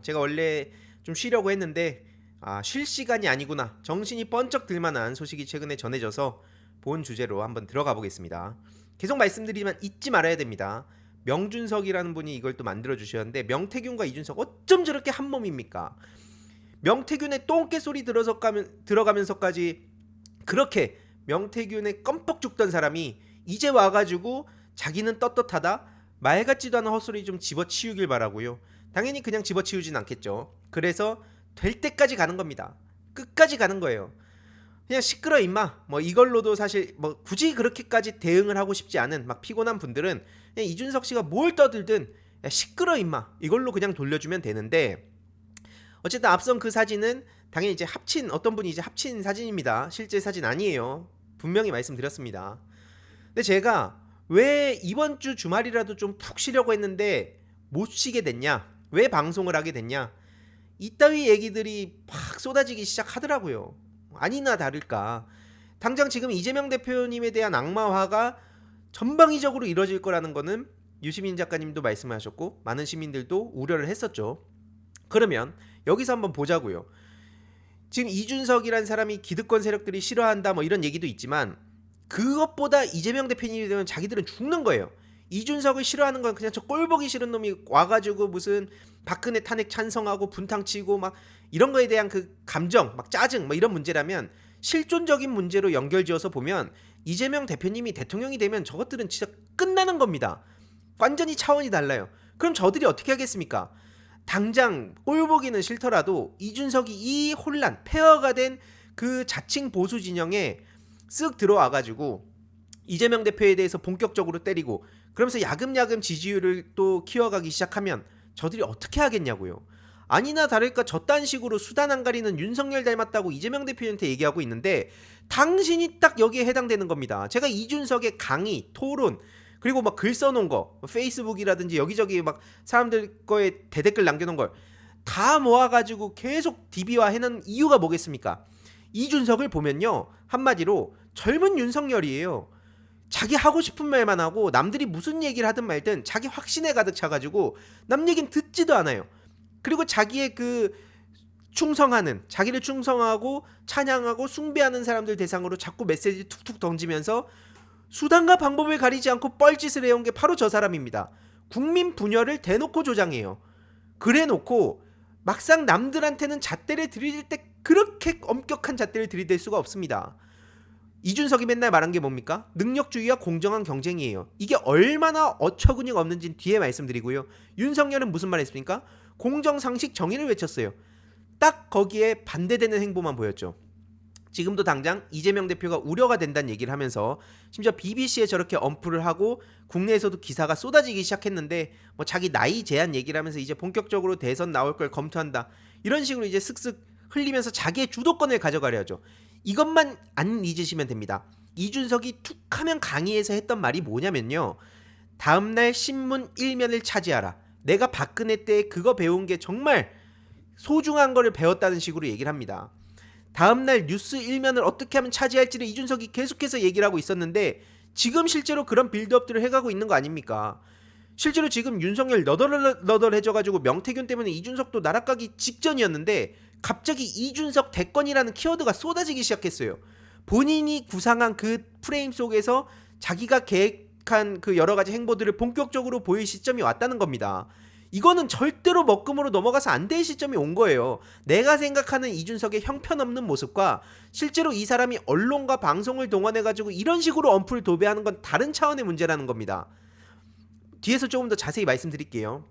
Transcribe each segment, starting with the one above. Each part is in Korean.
제가 원래 좀 쉬려고 했는데 쉴 시간이 아니구나. 정신이 번쩍 들만한 소식이 최근에 전해져서 본 주제로 한번 들어가 보겠습니다. 계속 말씀드리지만 잊지 말아야 됩니다. 명준석이라는 분이 이걸 또 만들어 주셨는데 명태균과 이준석 어쩜 저렇게 한 몸입니까? 명태균의 똥개 소리 들어가면서까지 그렇게 명태균의 껌뻑 죽던 사람이 이제 와가지고 자기는 떳떳하다 말 같지도 않은 헛소리 좀 집어치우길 바라고요. 당연히 그냥 집어치우진 않겠죠. 그래서 될 때까지 가는 겁니다. 끝까지 가는 거예요. 그냥 시끄러 임마 뭐 이걸로도 사실 뭐 굳이 그렇게까지 대응을 하고 싶지 않은 막 피곤한 분들은 그냥 이준석 씨가 뭘 떠들든 야 시끄러 임마 이걸로 그냥 돌려주면 되는데, 어쨌든 앞선 그 사진은 당연히 이제 합친 어떤 분이 이제 합친 사진입니다. 실제 사진 아니에요. 분명히 말씀드렸습니다. 근데 제가 왜 이번 주 주말이라도 좀 푹 쉬려고 했는데 못 쉬게 됐냐? 왜 방송을 하게 됐냐? 이따위 얘기들이 팍 쏟아지기 시작하더라고요. 아니나 다를까. 당장 지금 이재명 대표님에 대한 악마화가 전방위적으로 이뤄질 거라는 거는 유시민 작가님도 말씀하셨고 많은 시민들도 우려를 했었죠. 그러면 여기서 한번 보자고요. 지금 이준석이란 사람이 기득권 세력들이 싫어한다 뭐 이런 얘기도 있지만 그것보다 이재명 대표님이 되면 자기들은 죽는 거예요. 이준석을 싫어하는 건 그냥 저 꼴보기 싫은 놈이 와가지고 무슨 박근혜 탄핵 찬성하고 분탕치고 막 이런 거에 대한 그 감정 막 짜증 뭐 이런 문제라면, 실존적인 문제로 연결지어서 보면 이재명 대표님이 대통령이 되면 저것들은 진짜 끝나는 겁니다. 완전히 차원이 달라요. 그럼 저들이 어떻게 하겠습니까? 당장 꼴보기는 싫더라도 이준석이 이 혼란 폐허가 된 그 자칭 보수 진영에 쓱 들어와가지고 이재명 대표에 대해서 본격적으로 때리고 그러면서 야금야금 지지율을 또 키워가기 시작하면 저들이 어떻게 하겠냐고요. 아니나 다를까 저딴 식으로 수단 안 가리는 윤석열 닮았다고 이재명 대표한테 얘기하고 있는데 당신이 딱 여기에 해당되는 겁니다. 제가 이준석의 강의, 토론 그리고 막 글 써놓은 거 페이스북이라든지 여기저기 막 사람들 거에 대댓글 남겨놓은 걸 다 모아가지고 계속 DB화 해놓은 이유가 뭐겠습니까? 이준석을 보면요 한마디로 젊은 윤석열이에요. 자기 하고 싶은 말만 하고 남들이 무슨 얘기를 하든 말든 자기 확신에 가득 차가지고 남 얘기는 듣지도 않아요. 그리고 자기의 그 충성하는, 자기를 충성하고 찬양하고 숭배하는 사람들 대상으로 자꾸 메시지 툭툭 던지면서 수단과 방법을 가리지 않고 뻘짓을 해온 게 바로 저 사람입니다. 국민 분열을 대놓고 조장해요. 그래놓고 막상 남들한테는 잣대를 들이댈 때 그렇게 엄격한 잣대를 들이댈 수가 없습니다. 이준석이 맨날 말한 게 뭡니까? 능력주의와 공정한 경쟁이에요. 이게 얼마나 어처구니가 없는지는 뒤에 말씀드리고요. 윤석열은 무슨 말 했습니까? 공정상식 정의를 외쳤어요. 딱 거기에 반대되는 행보만 보였죠. 지금도 당장 이재명 대표가 우려가 된다는 얘기를 하면서 심지어 BBC에 저렇게 언플을 하고 국내에서도 기사가 쏟아지기 시작했는데 뭐 자기 나이 제한 얘기를 하면서 이제 본격적으로 대선 나올 걸 검토한다 이런 식으로 이제 슥슥 흘리면서 자기의 주도권을 가져가려 하죠. 이것만 안 잊으시면 됩니다. 이준석이 툭하면 강의에서 했던 말이 뭐냐면요, 다음날 신문 1면을 차지하라. 내가 박근혜 때 그거 배운 게 정말 소중한 거를 배웠다는 식으로 얘기를 합니다. 다음날 뉴스 1면을 어떻게 하면 차지할지를 이준석이 계속해서 얘기를 하고 있었는데 지금 실제로 그런 빌드업들을 해가고 있는 거 아닙니까? 실제로 지금 윤석열 너덜너덜해져가지고 명태균 때문에 이준석도 날아가기 직전이었는데 갑자기 이준석 대권이라는 키워드가 쏟아지기 시작했어요. 본인이 구상한 그 프레임 속에서 자기가 계획한 그 여러 가지 행보들을 본격적으로 보일 시점이 왔다는 겁니다. 이거는 절대로 먹금으로 넘어가서 안 될 시점이 온 거예요. 내가 생각하는 이준석의 형편없는 모습과 실제로 이 사람이 언론과 방송을 동원해가지고 이런 식으로 언플 도배하는 건 다른 차원의 문제라는 겁니다. 뒤에서 조금 더 자세히 말씀드릴게요.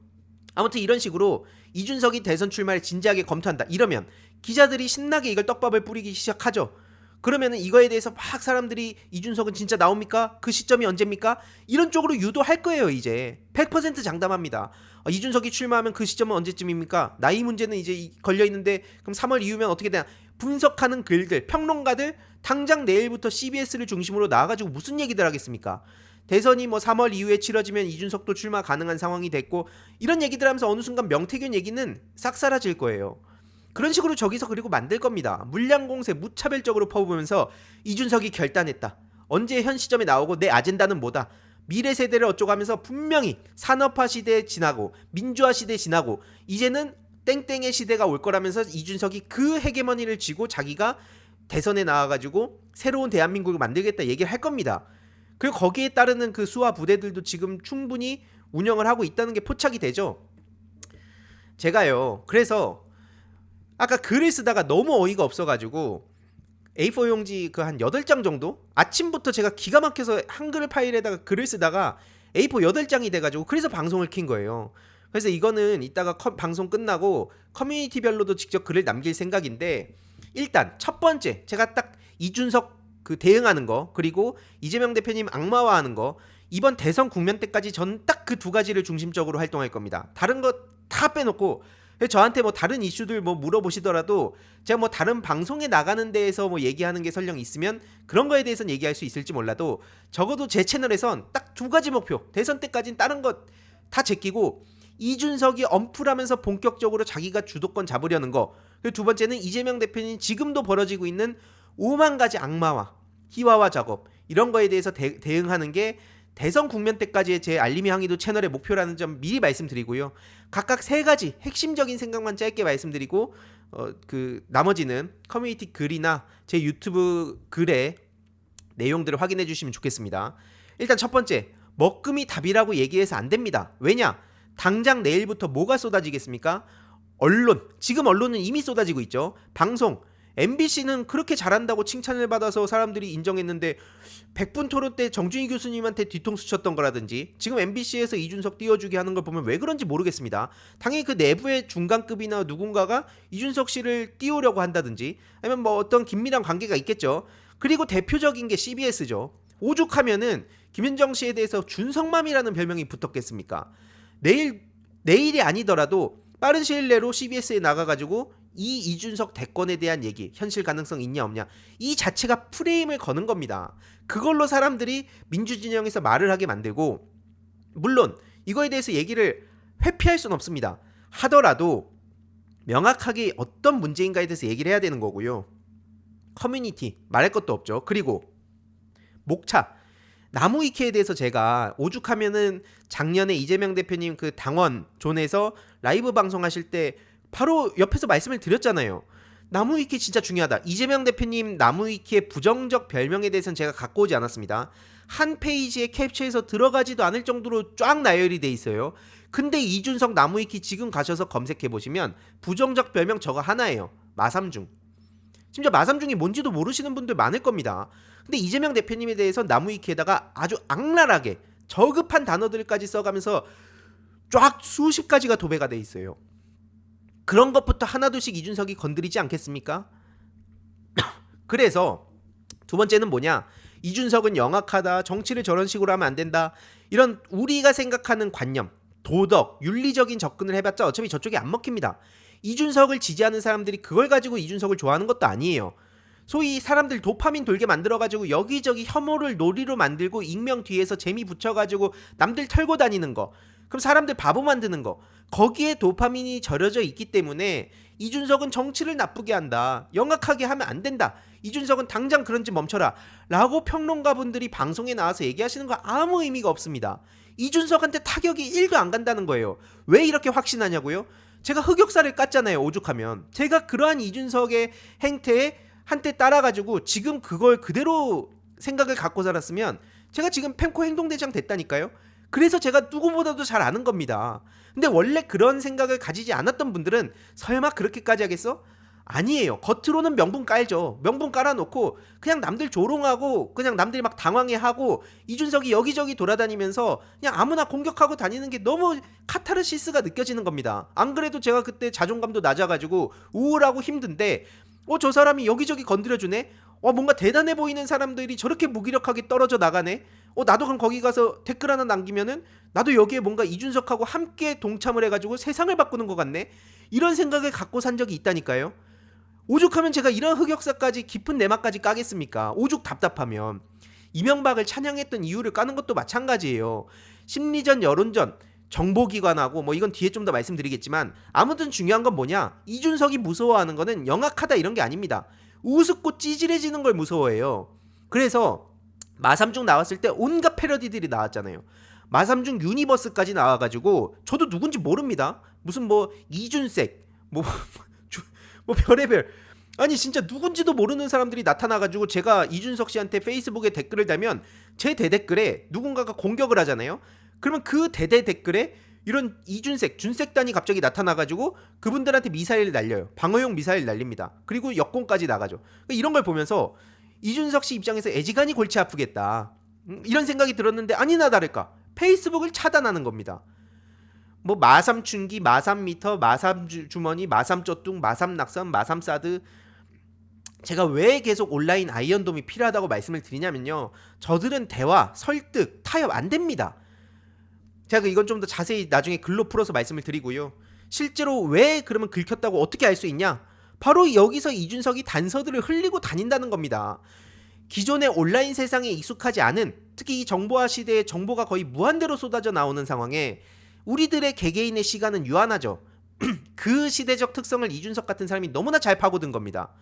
아무튼 이런 식으로 이준석이 대선 출마를 진지하게 검토한다 이러면 기자들이 신나게 이걸 떡밥을 뿌리기 시작하죠. 그러면은 이거에 대해서 막 사람들이 이준석은 진짜 나옵니까? 그 시점이 언제입니까? 이런 쪽으로 유도할 거예요. 이제 100% 장담합니다. 이준석이 출마하면 그 시점은 언제쯤입니까? 나이 문제는 이제 걸려있는데 그럼 3월 이후면 어떻게 되나? 분석하는 글들, 평론가들 당장 내일부터 CBS를 중심으로 나와가지고 무슨 얘기들 하겠습니까? 대선이 뭐 3월 이후에 치러지면 이준석도 출마 가능한 상황이 됐고 이런 얘기들 하면서 어느 순간 명태균 얘기는 싹 사라질 거예요. 그런 식으로 저기서 그리고 만들 겁니다. 물량 공세 무차별적으로 퍼부으면서 이준석이 결단했다. 언제 현 시점에 나오고 내 아젠다는 뭐다. 미래 세대를 어쩌고 하면서 분명히 산업화 시대 지나고 민주화 시대 지나고 이제는 땡땡의 시대가 올 거라면서 이준석이 그 헤게머니를 쥐고 자기가 대선에 나와가지고 새로운 대한민국을 만들겠다 얘기를 할 겁니다. 그리고 거기에 따르는 그 수하 부대들도 지금 충분히 운영을 하고 있다는 게 포착이 되죠. 제가요, 그래서 아까 글을 쓰다가 너무 어이가 없어가지고 A4 용지 그 한 8장 정도? 아침부터 제가 기가 막혀서 한글 파일에다가 글을 쓰다가 A4 8장이 돼가지고 그래서 방송을 킨 거예요. 그래서 이거는 이따가 방송 끝나고 커뮤니티별로도 직접 글을 남길 생각인데, 일단 첫 번째 제가 딱 이준석 그 대응하는 거, 그리고 이재명 대표님 악마화하는 거, 이번 대선 국면 때까지 전 딱 그 두 가지를 중심적으로 활동할 겁니다. 다른 거 다 빼놓고, 저한테 뭐 다른 이슈들 뭐 물어보시더라도 제가 뭐 다른 방송에 나가는 데에서 뭐 얘기하는 게 설령 있으면 그런 거에 대해서는 얘기할 수 있을지 몰라도, 적어도 제 채널에선 딱 두 가지 목표, 대선 때까지는 다른 거 다 제끼고 이준석이 엄풀하면서 본격적으로 자기가 주도권 잡으려는 거, 그리고 두 번째는 이재명 대표님 지금도 벌어지고 있는 5만 가지 악마화, 희화화 작업, 이런 거에 대해서 대응하는 게 대선 국면 때까지의 제 알림이 항의도 채널의 목표라는 점 미리 말씀드리고요. 각각 세 가지 핵심적인 생각만 짧게 말씀드리고 그 나머지는 커뮤니티 글이나 제 유튜브 글에 내용들을 확인해 주시면 좋겠습니다. 일단 첫 번째, 먹금이 답이라고 얘기해서 안 됩니다. 왜냐? 당장 내일부터 뭐가 쏟아지겠습니까? 언론, 지금 언론은 이미 쏟아지고 있죠. 방송, MBC는 그렇게 잘한다고 칭찬을 받아서 사람들이 인정했는데 100분 토론 때 정준희 교수님한테 뒤통수 쳤던 거라든지, 지금 MBC에서 이준석 띄워주기 하는 걸 보면 왜 그런지 모르겠습니다. 당연히 그 내부의 중간급이나 누군가가 이준석 씨를 띄우려고 한다든지, 아니면 뭐 어떤 긴밀한 관계가 있겠죠. 그리고 대표적인 게 CBS죠. 오죽하면은 김현정 씨에 대해서 준성맘이라는 별명이 붙었겠습니까? 내일이 아니더라도 빠른 시일 내로 CBS에 나가가지고 이 이준석 대권에 대한 얘기, 현실 가능성 있냐 없냐, 이 자체가 프레임을 거는 겁니다. 그걸로 사람들이 민주진영에서 말을 하게 만들고, 물론 이거에 대해서 얘기를 회피할 수는 없습니다. 하더라도 명확하게 어떤 문제인가에 대해서 얘기를 해야 되는 거고요. 커뮤니티 말할 것도 없죠. 그리고 목차, 나무위키에 대해서 제가 오죽하면은 작년에 이재명 대표님 그 당원 존에서 라이브 방송하실 때 바로 옆에서 말씀을 드렸잖아요. 나무위키 진짜 중요하다. 이재명 대표님 나무위키의 부정적 별명에 대해서는 제가 갖고 오지 않았습니다. 한 페이지에 캡처해서 들어가지도 않을 정도로 쫙 나열이 돼 있어요. 근데 이준석 나무위키 지금 가셔서 검색해 보시면 부정적 별명 저거 하나예요. 마삼중. 심지어 마삼중이 뭔지도 모르시는 분들 많을 겁니다. 근데 이재명 대표님에 대해서 나무위키에다가 아주 악랄하게 저급한 단어들까지 써가면서 쫙 수십 가지가 도배가 돼 있어요. 그런 것부터 하나둘씩 이준석이 건드리지 않겠습니까? 그래서 두 번째는 뭐냐? 이준석은 영악하다, 정치를 저런 식으로 하면 안 된다, 이런 우리가 생각하는 관념, 도덕, 윤리적인 접근을 해봤자 어차피 저쪽이 안 먹힙니다. 이준석을 지지하는 사람들이 그걸 가지고 이준석을 좋아하는 것도 아니에요. 소위 사람들 도파민 돌게 만들어가지고 여기저기 혐오를 놀이로 만들고 익명 뒤에서 재미 붙여가지고 남들 털고 다니는 거, 그럼 사람들 바보 만드는 거, 거기에 도파민이 절여져 있기 때문에 이준석은 정치를 나쁘게 한다, 영악하게 하면 안 된다, 이준석은 당장 그런 짓 멈춰라 라고 평론가분들이 방송에 나와서 얘기하시는 거 아무 의미가 없습니다. 이준석한테 타격이 1도 안 간다는 거예요. 왜 이렇게 확신하냐고요? 제가 흑역사를 깠잖아요. 오죽하면 제가 그러한 이준석의 행태에 한때 따라가지고 지금 그걸 그대로 생각을 갖고 살았으면 제가 지금 펜코 행동대장 됐다니까요. 그래서 제가 누구보다도 잘 아는 겁니다. 근데 원래 그런 생각을 가지지 않았던 분들은 설마 그렇게까지 하겠어? 아니에요. 겉으로는 명분 깔죠. 명분 깔아놓고 그냥 남들 조롱하고 그냥 남들이 막 당황해하고 이준석이 여기저기 돌아다니면서 그냥 아무나 공격하고 다니는 게 너무 카타르시스가 느껴지는 겁니다. 안 그래도 제가 그때 자존감도 낮아가지고 우울하고 힘든데 저 사람이 여기저기 건드려주네? 뭔가 대단해 보이는 사람들이 저렇게 무기력하게 떨어져 나가네? 나도 그럼 거기 가서 댓글 하나 남기면은 나도 여기에 뭔가 이준석하고 함께 동참을 해가지고 세상을 바꾸는 것 같네? 이런 생각을 갖고 산 적이 있다니까요. 오죽하면 제가 이런 흑역사까지 깊은 내막까지 까겠습니까? 오죽 답답하면. 이명박을 찬양했던 이유를 까는 것도 마찬가지예요. 심리전, 여론전, 정보기관하고 뭐 이건 뒤에 좀 더 말씀드리겠지만, 아무튼 중요한 건 뭐냐? 이준석이 무서워하는 거는 영악하다 이런 게 아닙니다. 우습고 찌질해지는 걸 무서워해요. 그래서 마삼중 나왔을 때 온갖 패러디들이 나왔잖아요. 마삼중 유니버스까지 나와가지고 저도 누군지 모릅니다. 무슨 뭐 이준색, 뭐, 뭐 별의별 아니 진짜 누군지도 모르는 사람들이 나타나가지고 제가 이준석 씨한테 페이스북에 댓글을 달면 제 대댓글에 누군가가 공격을 하잖아요. 그러면 그 대대 댓글에 이런 이준색, 준색단이 갑자기 나타나가지고 그분들한테 미사일 날려요. 방어용 미사일 날립니다. 그리고 역공까지 나가죠. 그러니까 이런 걸 보면서 이준석 씨 입장에서 애지간히 골치 아프겠다. 이런 생각이 들었는데 아니나 다를까 페이스북을 차단하는 겁니다. 뭐 마삼춘기, 마삼미터, 마삼주머니, 마삼쩌뚱, 마삼낙선, 마삼사드 제가 왜 계속 온라인 아이언돔이 필요하다고 말씀을 드리냐면요. 저들은 대화, 설득, 타협 안 됩니다. 제가 이건 좀 더 자세히 나중에 글로 풀어서 말씀을 드리고요. 실제로 왜 그러면 긁혔다고 어떻게 알 수 있냐? 바로 여기서 이준석이 단서들을 흘리고 다닌다는 겁니다. 기존의 온라인 세상에 익숙하지 않은 특히 이 정보화 시대에 정보가 거의 무한대로 쏟아져 나오는 상황에 우리들의 개개인의 시간은 유한하죠. 그 시대적 특성을 이준석 같은 사람이 너무나 잘 파고든 겁니다.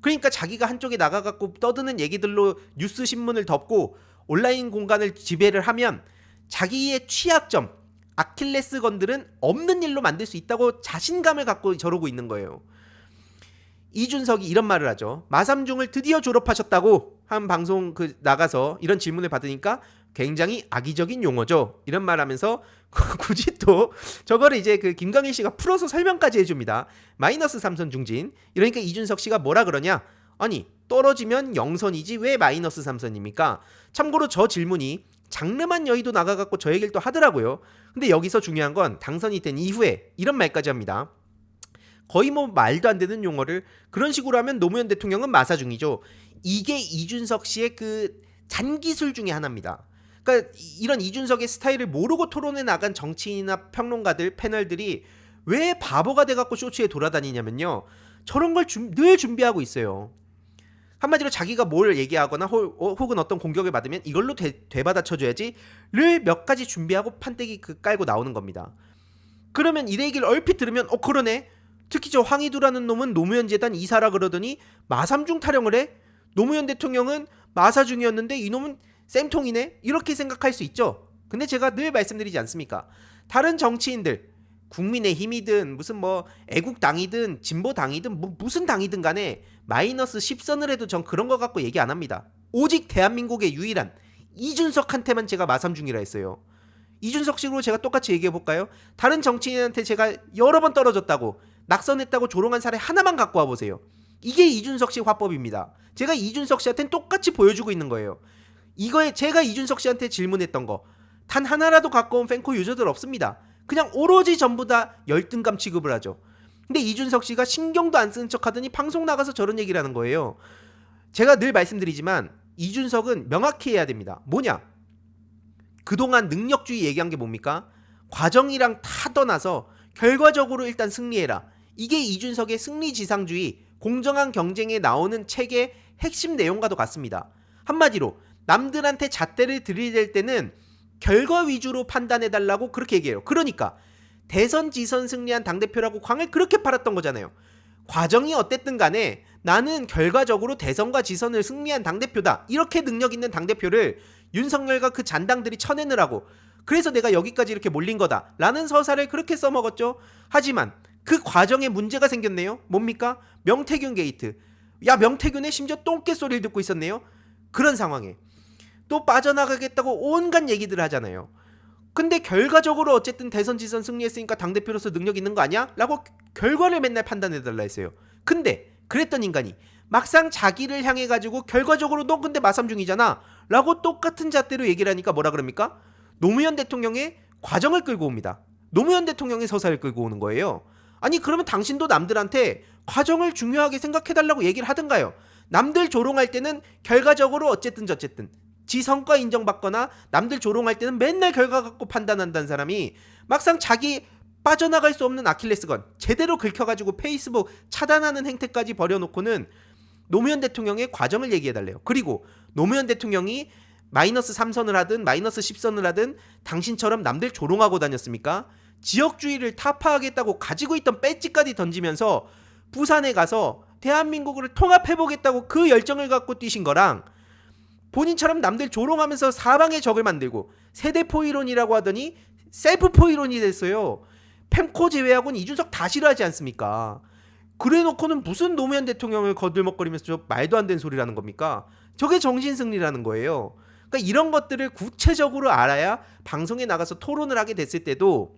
그러니까 자기가 한쪽에 나가갖고 떠드는 얘기들로 뉴스 신문을 덮고 온라인 공간을 지배를 하면 자기의 취약점, 아킬레스건들은 없는 일로 만들 수 있다고 자신감을 갖고 저러고 있는 거예요. 이준석이 이런 말을 하죠. 마삼중을 드디어 졸업하셨다고 한 방송 나가서 이런 질문을 받으니까 굉장히 악의적인 용어죠. 이런 말 하면서 굳이 또 저거를 이제 김광일 씨가 풀어서 설명까지 해줍니다. 마이너스 3선 중진. 이러니까 이준석 씨가 뭐라 그러냐? 아니 떨어지면 0선이지 왜 마이너스 3선입니까? 참고로 저 질문이 장르만 여의도 나가갖고 저 얘기를 또 하더라고요. 근데 여기서 중요한 건 당선이 된 이후에 이런 말까지 합니다. 거의 뭐 말도 안 되는 용어를 그런 식으로 하면 노무현 대통령은 마사중이죠. 이게 이준석 씨의 잔기술 중에 하나입니다. 그러니까 이런 이준석의 스타일을 모르고 토론에 나간 정치인이나 평론가들, 패널들이 왜 바보가 돼갖고 쇼츠에 돌아다니냐면요. 저런 걸 늘 준비하고 있어요. 한마디로 자기가 뭘 얘기하거나 혹은 어떤 공격을 받으면 이걸로 되받아쳐줘야지 를 몇 가지 준비하고 판때기 깔고 나오는 겁니다. 그러면 이 얘기를 얼핏 들으면 그러네. 특히 저 황희두라는 놈은 노무현 재단 이사라 그러더니 마삼중 타령을 해? 노무현 대통령은 마사중이었는데 이놈은 쌤통이네? 이렇게 생각할 수 있죠. 근데 제가 늘 말씀드리지 않습니까? 다른 정치인들 국민의힘이든 무슨 뭐 애국당이든 진보당이든 무슨 당이든 간에 마이너스 10선을 해도 전 그런 거 갖고 얘기 안 합니다. 오직 대한민국의 유일한 이준석한테만 제가 마삼중이라 했어요. 이준석식으로 제가 똑같이 얘기해볼까요? 다른 정치인한테 제가 여러 번 떨어졌다고 낙선했다고 조롱한 사례 하나만 갖고 와보세요. 이게 이준석식 화법입니다. 제가 이준석 씨한테는 똑같이 보여주고 있는 거예요. 이거에 제가 이준석 씨한테 질문했던 거 단 하나라도 갖고 온 팬코 유저들 없습니다. 그냥 오로지 전부 다 열등감 취급을 하죠. 근데 이준석 씨가 신경도 안 쓰는 척 하더니 방송 나가서 저런 얘기를 하는 거예요. 제가 늘 말씀드리지만 이준석은 명확히 해야 됩니다. 뭐냐? 그동안 능력주의 얘기한 게 뭡니까? 과정이랑 다 떠나서 결과적으로 일단 승리해라. 이게 이준석의 승리지상주의, 공정한 경쟁에 나오는 책의 핵심 내용과도 같습니다. 한마디로 남들한테 잣대를 들이댈 때는 결과 위주로 판단해달라고 그렇게 얘기해요. 그러니까 대선 지선 승리한 당대표라고 광을 그렇게 팔았던 거잖아요. 과정이 어땠든 간에 나는 결과적으로 대선과 지선을 승리한 당대표다. 이렇게 능력 있는 당대표를 윤석열과 그 잔당들이 쳐내느라고 그래서 내가 여기까지 이렇게 몰린 거다 라는 서사를 그렇게 써먹었죠. 하지만 그 과정에 문제가 생겼네요. 뭡니까? 명태균 게이트. 야, 명태균의 심지어 똥개 소리를 듣고 있었네요. 그런 상황에 또 빠져나가겠다고 온갖 얘기들을 하잖아요. 근데 결과적으로 어쨌든 대선 지선 승리했으니까 당대표로서 능력 있는 거 아니야? 라고 결과를 맨날 판단해달라 했어요. 근데 그랬던 인간이 막상 자기를 향해 가지고 결과적으로 너 근데 마삼중이잖아 라고 똑같은 잣대로 얘기를 하니까 뭐라 그럽니까? 노무현 대통령의 과정을 끌고 옵니다. 노무현 대통령의 서사를 끌고 오는 거예요. 아니 그러면 당신도 남들한테 과정을 중요하게 생각해달라고 얘기를 하든가요. 남들 조롱할 때는 결과적으로 어쨌든 저쨌든 지 성과 인정받거나 남들 조롱할 때는 맨날 결과 갖고 판단한다는 사람이 막상 자기 빠져나갈 수 없는 아킬레스건 제대로 긁혀가지고 페이스북 차단하는 행태까지 벌여놓고는 노무현 대통령의 과정을 얘기해달래요. 그리고 노무현 대통령이 마이너스 3선을 하든 마이너스 10선을 하든 당신처럼 남들 조롱하고 다녔습니까? 지역주의를 타파하겠다고 가지고 있던 배지까지 던지면서 부산에 가서 대한민국을 통합해보겠다고 그 열정을 갖고 뛰신 거랑 본인처럼 남들 조롱하면서 사방에 적을 만들고 세대포 이론이라고 하더니 셀프포 이론이 됐어요. 펜코 제외하고는 이준석 다 싫어하지 않습니까? 그래놓고는 무슨 노무현 대통령을 거들먹거리면서 저 말도 안 되는 소리라는 겁니까? 저게 정신승리라는 거예요. 그러니까 이런 것들을 구체적으로 알아야 방송에 나가서 토론을 하게 됐을 때도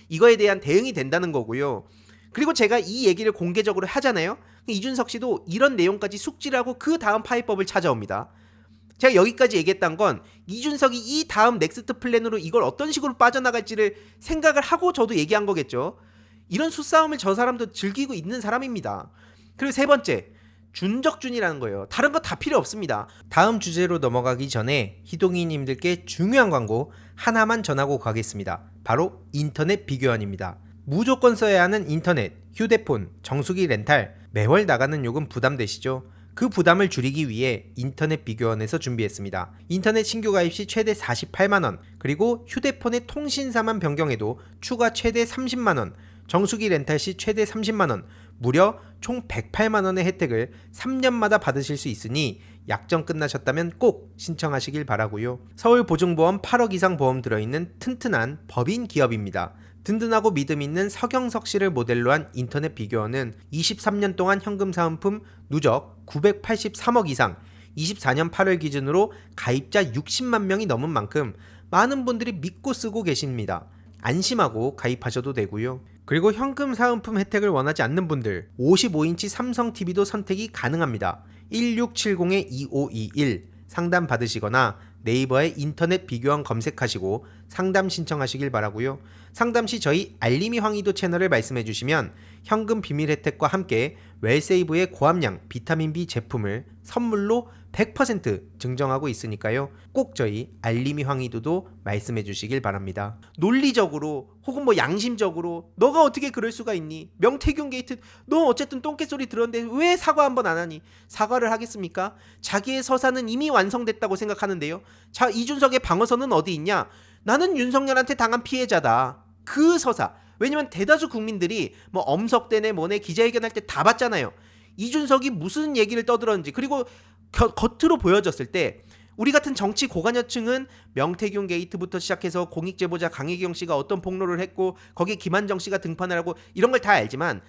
이거에 대한 대응이 된다는 거고요. 그리고 제가 이 얘기를 공개적으로 하잖아요. 이준석 씨도 이런 내용까지 숙지를 하고 그 다음 파이법을 찾아옵니다. 제가 여기까지 얘기했던 건 이준석이 이 다음 넥스트 플랜으로 이걸 어떤 식으로 빠져나갈지를 생각을 하고 저도 얘기한 거겠죠. 이런 수싸움을 저 사람도 즐기고 있는 사람입니다. 그리고 세 번째, 준적준이라는 거예요. 다른 거 다 필요 없습니다. 다음 주제로 넘어가기 전에 희동이님들께 중요한 광고 하나만 전하고 가겠습니다. 바로 인터넷 비교원입니다. 무조건 써야 하는 인터넷, 휴대폰, 정수기 렌탈, 매월 나가는 요금 부담되시죠? 그 부담을 줄이기 위해 인터넷 비교원에서 준비했습니다. 인터넷 신규 가입 시 최대 48만원, 그리고 휴대폰의 통신사만 변경해도 추가 최대 30만원, 정수기 렌탈 시 최대 30만원, 무려 총 108만원의 혜택을 3년마다 받으실 수 있으니 약정 끝나셨다면 꼭 신청하시길 바라고요. 서울보증보험 8억 이상 보험 들어있는 튼튼한 법인 기업입니다. 든든하고 믿음 있는 서경석 씨를 모델로 한 인터넷 비교원은 23년 동안 현금 사은품 누적 983억 이상, 24년 8월 기준으로 가입자 60만 명이 넘은 만큼 많은 분들이 믿고 쓰고 계십니다. 안심하고 가입하셔도 되고요. 그리고 현금 사은품 혜택을 원하지 않는 분들 55인치 삼성 TV도 선택이 가능합니다. 1670-2521 상담 받으시거나 네이버에 인터넷 비교원 검색하시고 상담 신청하시길 바라고요. 상담 시 저희 알림이 황희도 채널을 말씀해 주시면 현금 비밀 혜택과 함께 웰세이브의 고함량 비타민 B 제품을 선물로 100% 증정하고 있으니까요. 꼭 저희 알림이 황희도도 말씀해 주시길 바랍니다. 논리적으로 혹은 뭐 양심적으로 너가 어떻게 그럴 수가 있니? 명태균 게이트 너 어쨌든 똥개 소리 들었는데 왜 사과 한번 안 하니? 사과를 하겠습니까? 자기의 서사는 이미 완성됐다고 생각하는데요. 자, 이준석의 방어선은 어디 있냐? 나는 윤석열한테 당한 피해자다. 그 서사. 왜냐면 대다수 국민들이 뭐 엄석대네 뭐네 기자회견할 때 다 봤잖아요. 이준석이 무슨 얘기를 떠들었는지. 그리고 겉으로 보여졌을 때 우리 같은 정치 고관여층은 명태균 게이트부터 시작해서 공익제보자 강혜경 씨가 어떤 폭로를 했고 거기에 김한정 씨가 등판을 하고 이런 걸 다 알지만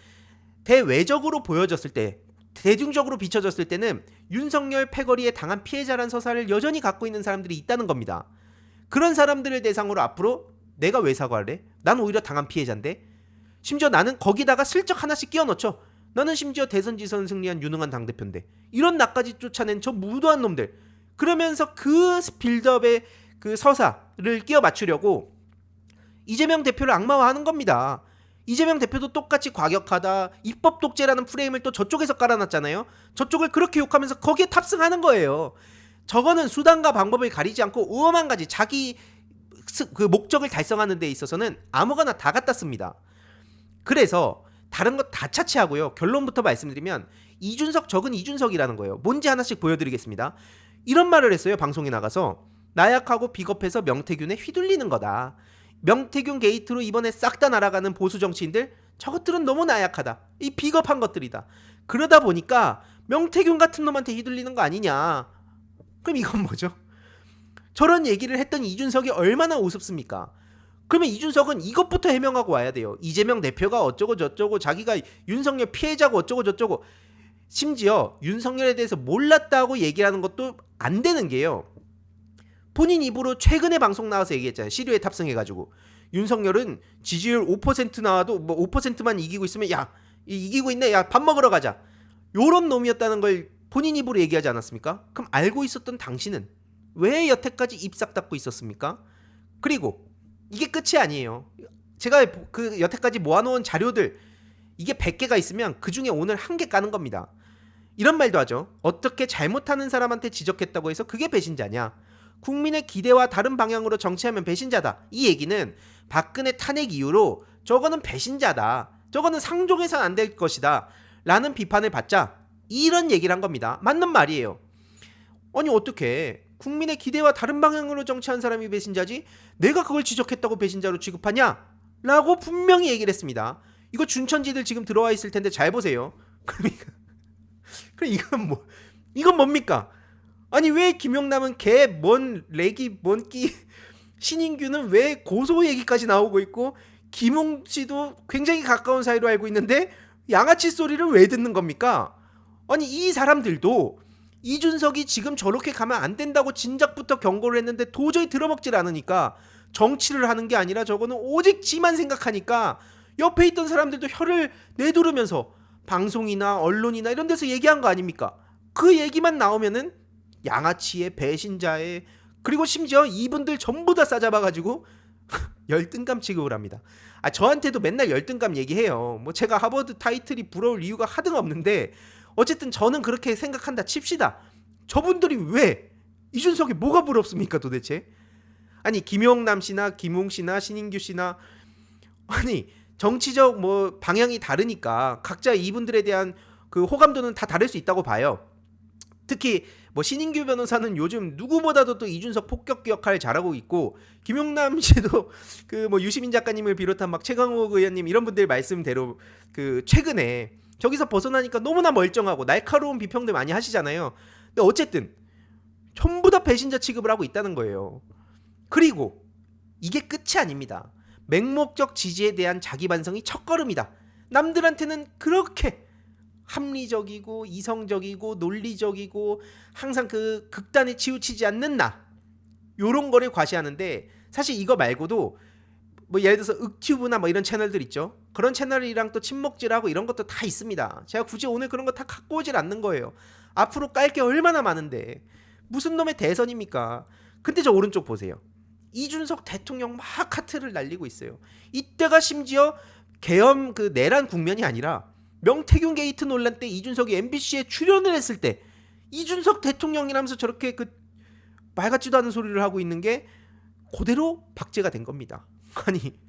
대외적으로 보여졌을 때 대중적으로 비춰졌을 때는 윤석열 패거리에 당한 피해자란 서사를 여전히 갖고 있는 사람들이 있다는 겁니다. 그런 사람들을 대상으로 앞으로 내가 왜 사과를 해? 난 오히려 당한 피해자인데? 심지어 나는 거기다가 슬쩍 하나씩 끼워 넣죠. 나는 심지어 대선 지선 승리한 유능한 당대표인데 이런 나까지 쫓아낸 저 무도한 놈들. 그러면서 그 빌드업의 그 서사를 끼워 맞추려고 이재명 대표를 악마화하는 겁니다. 이재명 대표도 똑같이 과격하다, 입법 독재라는 프레임을 또 저쪽에서 깔아놨잖아요. 저쪽을 그렇게 욕하면서 거기에 탑승하는 거예요. 저거는 수단과 방법을 가리지 않고 우험한 가지 자기 그 목적을 달성하는 데 있어서는 아무거나 다 갖다 씁니다. 그래서 다른 거 다 차치하고요. 결론부터 말씀드리면 이준석 적은 이준석이라는 거예요. 뭔지 하나씩 보여드리겠습니다. 이런 말을 했어요. 방송에 나가서 나약하고 비겁해서 명태균에 휘둘리는 거다. 명태균 게이트로 이번에 싹 다 날아가는 보수 정치인들 저것들은 너무 나약하다. 이 비겁한 것들이다. 그러다 보니까 명태균 같은 놈한테 휘둘리는 거 아니냐. 그럼 이건 뭐죠? 저런 얘기를 했던 이준석이 얼마나 우습습니까? 그러면 이준석은 이것부터 해명하고 와야 돼요. 이재명 대표가 어쩌고 저쩌고 자기가 윤석열 피해자고 어쩌고 저쩌고 심지어 윤석열에 대해서 몰랐다고 얘기하는 것도 안 되는 게요. 본인 입으로 최근에 방송 나와서 얘기했잖아요. 시류에 탑승해가지고 윤석열은 지지율 5% 나와도 뭐 5%만 이기고 있으면 야 이기고 있네 야 밥 먹으러 가자 요런 놈이었다는 걸 본인 입으로 얘기하지 않았습니까? 그럼 알고 있었던 당신은 왜 여태까지 입 싹 닫고 있었습니까? 그리고 이게 끝이 아니에요. 제가 그 여태까지 모아놓은 자료들 이게 100개가 있으면 그중에 오늘 1개 까는 겁니다. 이런 말도 하죠. 어떻게 잘못하는 사람한테 지적했다고 해서 그게 배신자냐? 국민의 기대와 다른 방향으로 정치하면 배신자다. 이 얘기는 박근혜 탄핵 이후로 저거는 배신자다. 저거는 상종해서는 안 될 것이다. 라는 비판을 받자 이런 얘기를 한 겁니다. 맞는 말이에요. 아니 어떻게 국민의 기대와 다른 방향으로 정치한 사람이 배신자지? 내가 그걸 지적했다고 배신자로 취급하냐? 라고 분명히 얘기를 했습니다. 이거 준천지들 지금 들어와 있을 텐데 잘 보세요. 그럼 이건 뭡니까? 아니 왜 김용남은 개, 뭔 렉이, 뭔 끼, 신인규는 왜 고소 얘기까지 나오고 있고 김웅 씨도 굉장히 가까운 사이로 알고 있는데 양아치 소리를 왜 듣는 겁니까? 아니 이 사람들도 이준석이 지금 저렇게 가면 안 된다고 진작부터 경고를 했는데 도저히 들어먹질 않으니까 정치를 하는 게 아니라 저거는 오직 지만 생각하니까 옆에 있던 사람들도 혀를 내두르면서 방송이나 언론이나 이런 데서 얘기한 거 아닙니까? 그 얘기만 나오면은 양아치의 배신자의 그리고 심지어 이분들 전부 다 싸잡아가지고 열등감 취급을 합니다. 저한테도 맨날 열등감 얘기해요. 뭐 제가 하버드 타이틀이 부러울 이유가 하등 없는데 어쨌든 저는 그렇게 생각한다 칩시다. 저분들이 왜 이준석이 뭐가 부럽습니까 도대체? 아니 김용남 씨나 김웅 씨나 신인규 씨나 아니 정치적 뭐 방향이 다르니까 각자 이분들에 대한 그 호감도는 다 다를 수 있다고 봐요. 특히 뭐 신인규 변호사는 요즘 누구보다도 또 이준석 폭격 역할 잘하고 있고 김용남 씨도 그 뭐 유시민 작가님을 비롯한 막 최강욱 의원님 이런 분들 말씀대로 그 최근에 저기서 벗어나니까 너무나 멀쩡하고 날카로운 비평들 많이 하시잖아요. 근데 어쨌든 전부 다 배신자 취급을 하고 있다는 거예요. 그리고 이게 끝이 아닙니다. 맹목적 지지에 대한 자기 반성이 첫걸음이다. 남들한테는 그렇게 합리적이고 이성적이고 논리적이고 항상 그 극단에 치우치지 않는 나 요런 거를 과시하는데 사실 이거 말고도 뭐 예를 들어서 윽튜브나 뭐 이런 채널들 있죠. 그런 채널이랑 또 친목질하고 이런 것도 다 있습니다. 제가 굳이 오늘 그런 거 다 갖고 오질 않는 거예요. 앞으로 깔 게 얼마나 많은데 무슨 놈의 대선입니까? 근데 저 오른쪽 보세요. 이준석 대통령 막 하트를 날리고 있어요. 이때가 심지어 계엄 그 내란 국면이 아니라 명태균 게이트 논란 때 이준석이 MBC에 출연을 했을 때 이준석 대통령이라면서 저렇게 그 말 같지도 않은 소리를 하고 있는 게 그대로 박제가 된 겁니다. 아니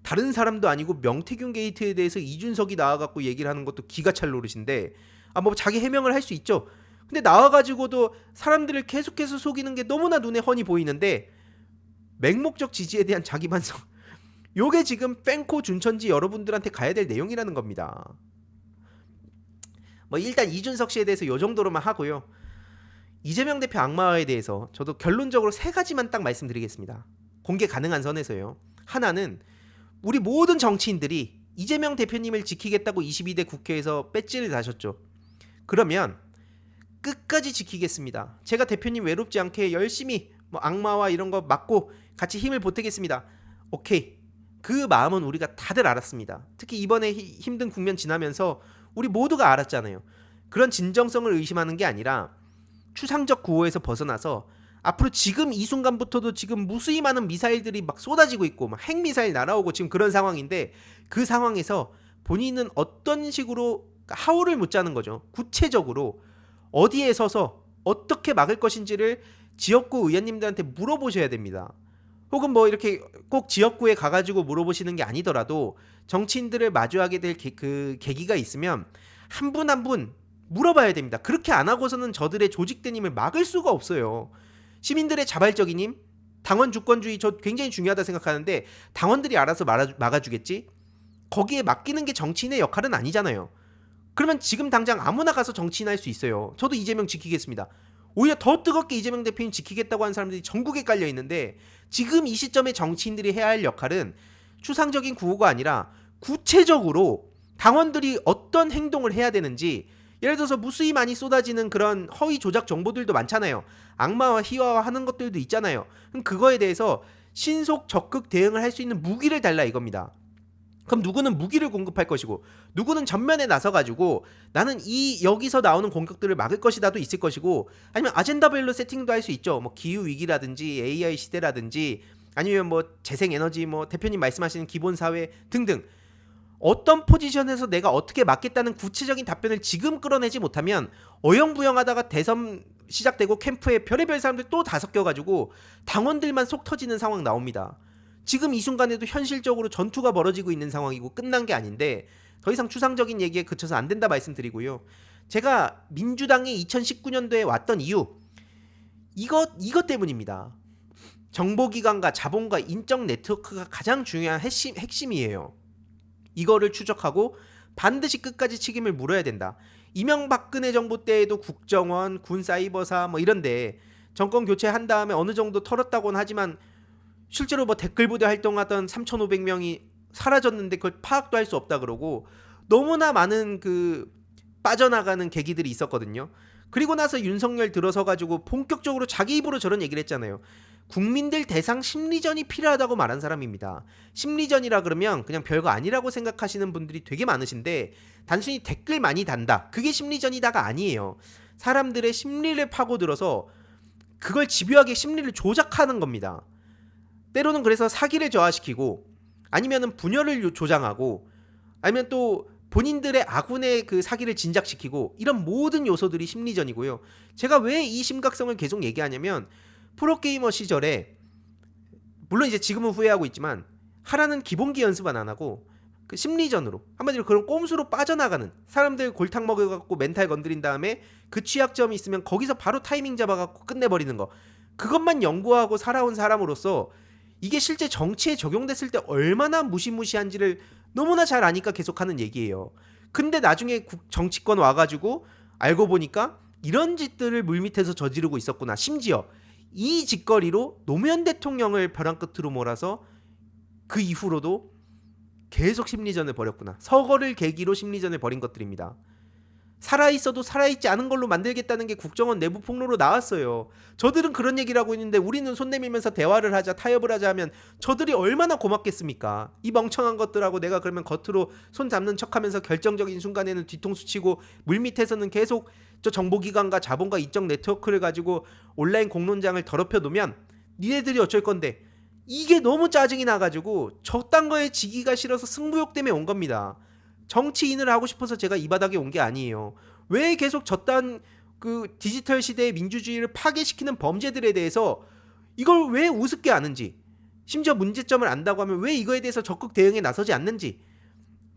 다른 사람도 아니고 명태균 게이트에 대해서 이준석이 나와갖고 얘기를 하는 것도 기가 찰 노릇인데 뭐 자기 해명을 할 수 있죠. 근데 나와가지고도 사람들을 계속해서 속이는 게 너무나 눈에 훤히 보이는데 맹목적 지지에 대한 자기 반성 요게 지금 뺑코 준천지 여러분들한테 가야 될 내용이라는 겁니다. 뭐 일단 이준석 씨에 대해서 요 정도로만 하고요. 이재명 대표 악마화에 대해서 저도 결론적으로 세 가지만 딱 말씀드리겠습니다. 공개 가능한 선에서요. 하나는 우리 모든 정치인들이 이재명 대표님을 지키겠다고 22대 국회에서 배지를 다셨죠. 그러면 끝까지 지키겠습니다. 제가 대표님 외롭지 않게 열심히 뭐 악마와 이런 거 막고 같이 힘을 보태겠습니다. 오케이. 그 마음은 우리가 다들 알았습니다. 특히 이번에 힘든 국면 지나면서 우리 모두가 알았잖아요. 그런 진정성을 의심하는 게 아니라 추상적 구호에서 벗어나서 앞으로 지금 이 순간부터도 지금 무수히 많은 미사일들이 막 쏟아지고 있고 막 핵미사일 날아오고 지금 그런 상황인데 그 상황에서 본인은 어떤 식으로 하우를 묻자는 거죠. 구체적으로 어디에 서서 어떻게 막을 것인지를 지역구 의원님들한테 물어보셔야 됩니다. 혹은 뭐 이렇게 꼭 지역구에 가가지고 물어보시는 게 아니더라도 정치인들을 마주하게 될 그 계기가 있으면 한 분 한 분 물어봐야 됩니다. 그렇게 안 하고서는 저들의 조직된 힘을 막을 수가 없어요. 시민들의 자발적인 힘, 당원 주권주의 저 굉장히 중요하다 생각하는데 당원들이 알아서 막아주겠지? 거기에 맡기는 게 정치인의 역할은 아니잖아요. 그러면 지금 당장 아무나 가서 정치인 할 수 있어요. 저도 이재명 지키겠습니다. 오히려 더 뜨겁게 이재명 대표님 지키겠다고 하는 사람들이 전국에 깔려 있는데 지금 이 시점에 정치인들이 해야 할 역할은 추상적인 구호가 아니라 구체적으로 당원들이 어떤 행동을 해야 되는지 예를 들어서 무수히 많이 쏟아지는 그런 허위 조작 정보들도 많잖아요. 악마와 희화화하는 것들도 있잖아요. 그럼 그거에 대해서 신속 적극 대응을 할 수 있는 무기를 달라 이겁니다. 그럼 누구는 무기를 공급할 것이고 누구는 전면에 나서가지고 나는 이 여기서 나오는 공격들을 막을 것이다도 있을 것이고 아니면 아젠다별로 세팅도 할 수 있죠. 뭐 기후 위기라든지 AI 시대라든지 아니면 뭐 재생에너지 뭐 대표님 말씀하시는 기본사회 등등 어떤 포지션에서 내가 어떻게 막겠다는 구체적인 답변을 지금 끌어내지 못하면 어영부영하다가 대선 시작되고 캠프에 별의별 사람들 또 다 섞여가지고 당원들만 속 터지는 상황 나옵니다. 지금 이 순간에도 현실적으로 전투가 벌어지고 있는 상황이고 끝난 게 아닌데 더 이상 추상적인 얘기에 그쳐서 안 된다 말씀드리고요. 제가 민주당이 2019년도에 왔던 이유 이것 때문입니다. 정보기관과 자본과 인적 네트워크가 가장 중요한 핵심이에요. 이거를 추적하고 반드시 끝까지 책임을 물어야 된다. 이명박근혜 정부 때에도 국정원, 군사이버사 뭐 이런데 정권 교체한 다음에 어느 정도 털었다고는 하지만 실제로 뭐 댓글부대 활동하던 3,500명이 사라졌는데 그걸 파악도 할 수 없다 그러고 너무나 많은 그 빠져나가는 계기들이 있었거든요. 그리고 나서 윤석열 들어서 가지고 본격적으로 자기 입으로 저런 얘기를 했잖아요. 국민들 대상 심리전이 필요하다고 말한 사람입니다. 심리전이라 그러면 그냥 별거 아니라고 생각하시는 분들이 되게 많으신데 단순히 댓글 많이 단다. 그게 심리전이다가 아니에요. 사람들의 심리를 파고들어서 그걸 집요하게 심리를 조작하는 겁니다. 때로는 그래서 사기를 저하시키고 아니면은 분열을 조장하고 아니면 또 본인들의 아군의 그 사기를 진작시키고 이런 모든 요소들이 심리전이고요. 제가 왜 이 심각성을 계속 얘기하냐면 프로게이머 시절에 물론 이제 지금은 후회하고 있지만 하라는 기본기 연습은 안 하고 그 심리전으로 한마디로 그런 꼼수로 빠져나가는 사람들 골탕 먹여갖고 멘탈 건드린 다음에 그 취약점이 있으면 거기서 바로 타이밍 잡아갖고 끝내버리는 거 그것만 연구하고 살아온 사람으로서 이게 실제 정치에 적용됐을 때 얼마나 무시무시한지를 너무나 잘 아니까 계속하는 얘기예요. 근데 나중에 정치권 와가지고 알고 보니까 이런 짓들을 물밑에서 저지르고 있었구나. 심지어 이 짓거리로 노무현 대통령을 벼랑 끝으로 몰아서 그 이후로도 계속 심리전을 벌였구나. 서거를 계기로 심리전을 벌인 것들입니다. 살아있어도 살아있지 않은 걸로 만들겠다는 게 국정원 내부 폭로로 나왔어요. 저들은 그런 얘기를 하고 있는데 우리는 손 내밀면서 대화를 하자, 타협을 하자 하면 저들이 얼마나 고맙겠습니까? 이 멍청한 것들하고 내가 그러면 겉으로 손 잡는 척하면서 결정적인 순간에는 뒤통수 치고 물밑에서는 계속 저 정보기관과 자본과 이적 네트워크를 가지고 온라인 공론장을 더럽혀 놓으면 니네들이 어쩔 건데 이게 너무 짜증이 나가지고 저딴 거에 지기가 싫어서 승부욕 때문에 온 겁니다. 정치인을 하고 싶어서 제가 이 바닥에 온 게 아니에요. 왜 계속 저딴 그 디지털 시대의 민주주의를 파괴시키는 범죄들에 대해서 이걸 왜 우습게 아는지, 심지어 문제점을 안다고 하면 왜 이거에 대해서 적극 대응에 나서지 않는지,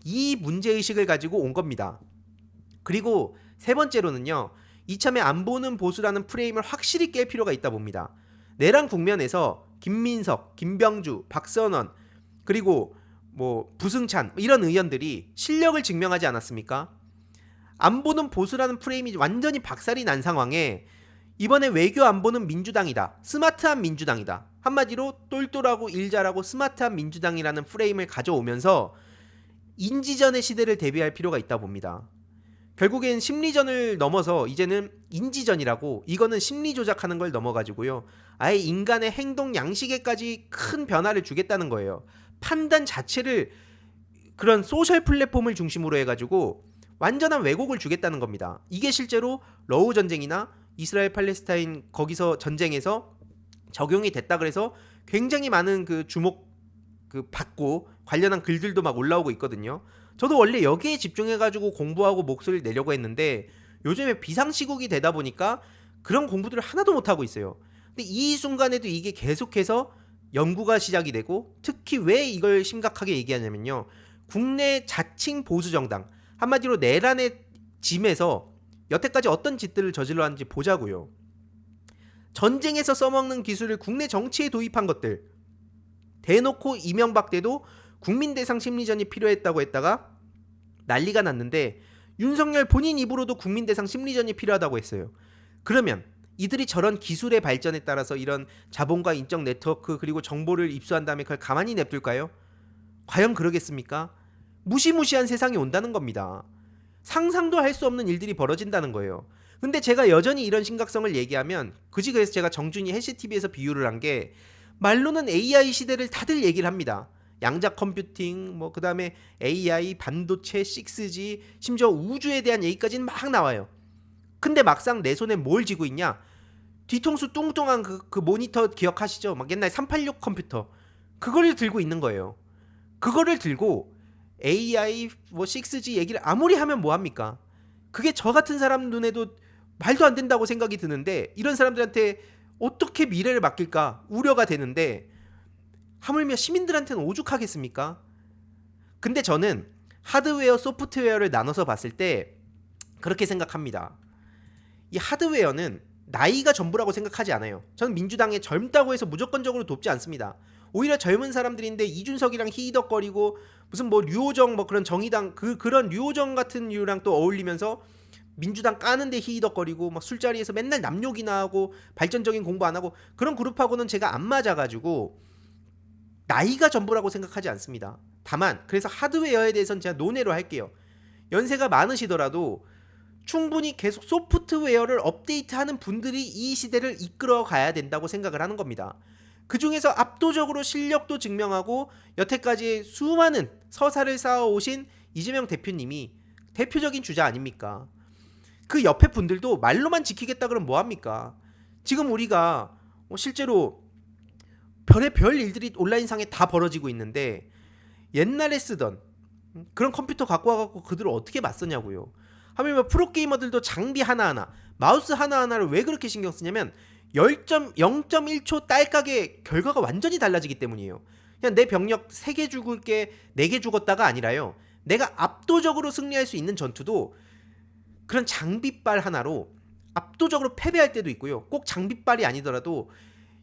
이 문제의식을 가지고 온 겁니다. 그리고 세 번째로는요, 이참에 안 보는 보수라는 프레임을 확실히 깰 필요가 있다 봅니다. 내란 국면에서 김민석, 김병주, 박선원 그리고 뭐 부승찬 이런 의원들이 실력을 증명하지 않았습니까? 안 보는 보수라는 프레임이 완전히 박살이 난 상황에 이번에 외교 안보는 민주당이다. 스마트한 민주당이다. 한마디로 똘똘하고 일 잘하고 스마트한 민주당이라는 프레임을 가져오면서 인지전의 시대를 대비할 필요가 있다 봅니다. 결국엔 심리전을 넘어서 이제는 인지전이라고 이거는 심리 조작하는 걸 넘어가지고요. 아예 인간의 행동 양식에까지 큰 변화를 주겠다는 거예요. 판단 자체를 그런 소셜 플랫폼을 중심으로 해가지고 완전한 왜곡을 주겠다는 겁니다. 이게 실제로 러우 전쟁이나 이스라엘 팔레스타인 거기서 전쟁에서 적용이 됐다 그래서 굉장히 많은 그 주목 그 받고 관련한 글들도 막 올라오고 있거든요. 저도 원래 여기에 집중해가지고 공부하고 목소리를 내려고 했는데 요즘에 비상시국이 되다 보니까 그런 공부들을 하나도 못하고 있어요. 근데 이 순간에도 이게 계속해서 연구가 시작이 되고 특히 왜 이걸 심각하게 얘기하냐면요. 국내 자칭 보수정당 한마디로 내란의 짐에서 여태까지 어떤 짓들을 저질러 왔는지 보자고요. 전쟁에서 써먹는 기술을 국내 정치에 도입한 것들 대놓고 이명박 때도 국민 대상 심리전이 필요했다고 했다가 난리가 났는데 윤석열 본인 입으로도 국민 대상 심리전이 필요하다고 했어요. 그러면 이들이 저런 기술의 발전에 따라서 이런 자본과 인적 네트워크 그리고 정보를 입수한 다음에 그걸 가만히 냅둘까요? 과연 그러겠습니까? 무시무시한 세상이 온다는 겁니다. 상상도 할 수 없는 일들이 벌어진다는 거예요. 근데 제가 여전히 이런 심각성을 얘기하면 그지 그래서 제가 정준이 해시TV에서 비유를 한 게 말로는 AI 시대를 다들 얘기를 합니다. 양자 컴퓨팅, 뭐 그다음에 AI, 반도체, 6G, 심지어 우주에 대한 얘기까지는 막 나와요. 근데 막상 내 손에 뭘 쥐고 있냐? 뒤통수 뚱뚱한 그 모니터 기억하시죠? 막 옛날 386 컴퓨터. 그거를 들고 있는 거예요. 그거를 들고 AI, 뭐 6G 얘기를 아무리 하면 뭐합니까? 그게 저 같은 사람 눈에도 말도 안 된다고 생각이 드는데 이런 사람들한테 어떻게 미래를 맡길까 우려가 되는데 하물며 시민들한테는 오죽하겠습니까? 근데 저는 하드웨어, 소프트웨어를 나눠서 봤을 때 그렇게 생각합니다. 이 하드웨어는 나이가 전부라고 생각하지 않아요. 저는 민주당에 젊다고 해서 무조건적으로 돕지 않습니다. 오히려 젊은 사람들인데 이준석이랑 히덕거리고 무슨 뭐 류호정 뭐 그런 정의당 그런 류호정 같은 류랑 또 어울리면서 민주당 까는데 히덕거리고 막 술자리에서 맨날 남욕이나 하고 발전적인 공부 안 하고 그런 그룹하고는 제가 안 맞아가지고 나이가 전부라고 생각하지 않습니다. 다만 그래서 하드웨어에 대해서는 제가 논외로 할게요. 연세가 많으시더라도 충분히 계속 소프트웨어를 업데이트하는 분들이 이 시대를 이끌어 가야 된다고 생각을 하는 겁니다. 그 중에서 압도적으로 실력도 증명하고 여태까지 수많은 서사를 쌓아오신 이재명 대표님이 대표적인 주자 아닙니까? 그 옆에 분들도 말로만 지키겠다 그러면 뭐합니까? 지금 우리가 실제로 별의별 일들이 온라인상에 다 벌어지고 있는데 옛날에 쓰던 그런 컴퓨터 갖고 와갖고 그들을 어떻게 맞서냐고요. 하물며 프로게이머들도 장비 하나하나 마우스 하나하나를 왜 그렇게 신경 쓰냐면 0.1초 딸깍에 결과가 완전히 달라지기 때문이에요. 그냥 내 병력 3개 죽을게 4개 죽었다가 아니라요. 내가 압도적으로 승리할 수 있는 전투도 그런 장비빨 하나로 압도적으로 패배할 때도 있고요. 꼭 장비빨이 아니더라도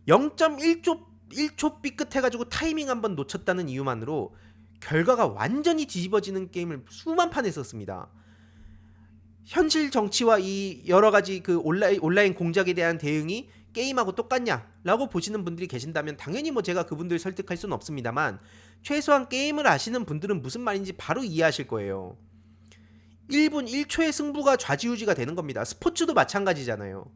0.1초 삐끗해가지고 타이밍 한번 놓쳤다는 이유만으로 결과가 완전히 뒤집어지는 게임을 수만 판 했었습니다. 현실 정치와 이 여러 가지 그 온라인 공작에 대한 대응이 게임하고 똑같냐라고 보시는 분들이 계신다면 당연히 뭐 제가 그분들 설득할 수는 없습니다만 최소한 게임을 아시는 분들은 무슨 말인지 바로 이해하실 거예요. 1분 1초의 승부가 좌지우지가 되는 겁니다. 스포츠도 마찬가지잖아요.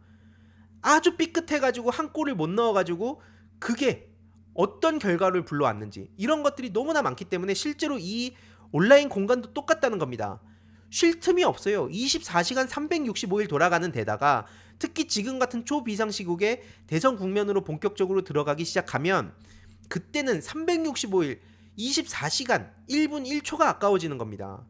아주 삐끗해가지고 한 골을 못 넣어가지고 그게 어떤 결과를 불러왔는지 이런 것들이 너무나 많기 때문에 실제로 이 온라인 공간도 똑같다는 겁니다. 쉴 틈이 없어요. 24시간 365일 돌아가는 데다가 특히 지금 같은 초비상시국에 대선 국면으로 본격적으로 들어가기 시작하면 그때는 365일 24시간 1분 1초가 아까워지는 겁니다.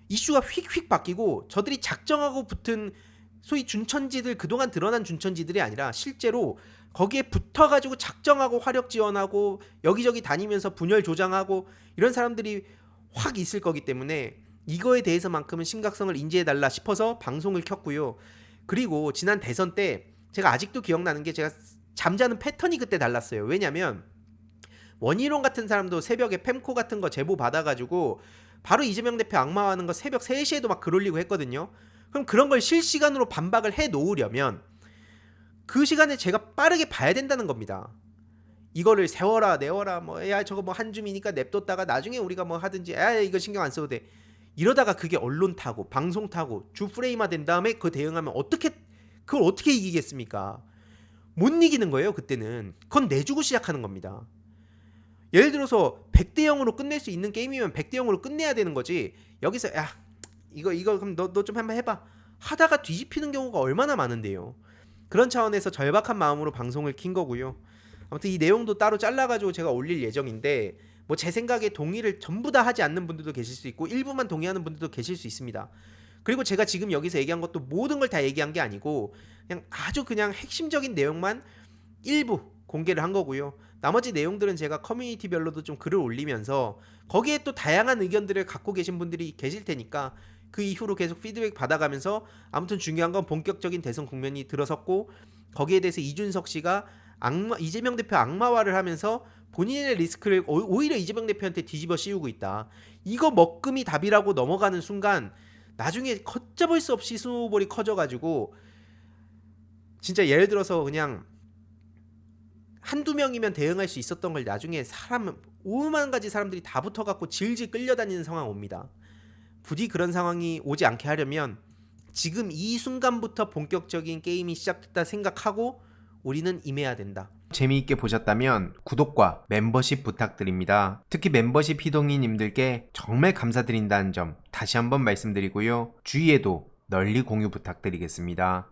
이슈가 휙휙 바뀌고 저들이 작정하고 붙은 소위 준천지들, 그동안 드러난 준천지들이 아니라 실제로 거기에 붙어가지고 작정하고 화력 지원하고 여기저기 다니면서 분열 조장하고 이런 사람들이 확 있을 거기 때문에 이거에 대해서만큼은 심각성을 인지해달라 싶어서 방송을 켰고요. 그리고 지난 대선 때 제가 아직도 기억나는 게 제가 잠자는 패턴이 그때 달랐어요. 왜냐면 원희룡 같은 사람도 새벽에 팸코 같은 거 제보 받아가지고 바로 이재명 대표 악마화하는 거 새벽 3시에도 막 글 올리고 했거든요. 그럼 그런 걸 실시간으로 반박을 해 놓으려면 그 시간에 제가 빠르게 봐야 된다는 겁니다. 이거를 세워라 내워라 뭐 야 저거 뭐 한 줌이니까 냅뒀다가 나중에 우리가 뭐 하든지 야 이거 신경 안 써도 돼. 이러다가 그게 언론 타고 방송 타고 주 프레임화 된 다음에 그 대응하면 그걸 어떻게 이기겠습니까? 못 이기는 거예요. 그때는 그건 내주고 시작하는 겁니다. 예를 들어서 100대 0으로 끝낼 수 있는 게임이면 100대 0으로 끝내야 되는 거지. 여기서 야 이거 그럼 너 좀 한번 해봐 하다가 뒤집히는 경우가 얼마나 많은데요. 그런 차원에서 절박한 마음으로 방송을 킨 거고요. 아무튼 이 내용도 따로 잘라가지고 제가 올릴 예정인데 뭐 제 생각에 동의를 전부 다 하지 않는 분들도 계실 수 있고 일부만 동의하는 분들도 계실 수 있습니다. 그리고 제가 지금 여기서 얘기한 것도 모든 걸 다 얘기한 게 아니고 그냥 아주 그냥 핵심적인 내용만 일부 공개를 한 거고요. 나머지 내용들은 제가 커뮤니티별로도 좀 글을 올리면서 거기에 또 다양한 의견들을 갖고 계신 분들이 계실 테니까 그 이후로 계속 피드백 받아가면서 아무튼 중요한 건 본격적인 대선 국면이 들어섰고 거기에 대해서 이준석 씨가 이재명 대표 악마화를 하면서 본인의 리스크를 오히려 이재명 대표한테 뒤집어 씌우고 있다. 이거 먹금이 답이라고 넘어가는 순간 나중에 걷잡을 수 없이 스노우볼이 커져가지고 진짜 예를 들어서 그냥 한두 명이면 대응할 수 있었던 걸 나중에 사람 5만 가지 사람들이 다 붙어갖고 질질 끌려다니는 상황 옵니다. 부디 그런 상황이 오지 않게 하려면 지금 이 순간부터 본격적인 게임이 시작됐다 생각하고 우리는 임해야 된다. 재미있게 보셨다면 구독과 멤버십 부탁드립니다. 특히 멤버십 희동이님들께 정말 감사드린다는 점 다시 한번 말씀드리고요. 주위에도 널리 공유 부탁드리겠습니다.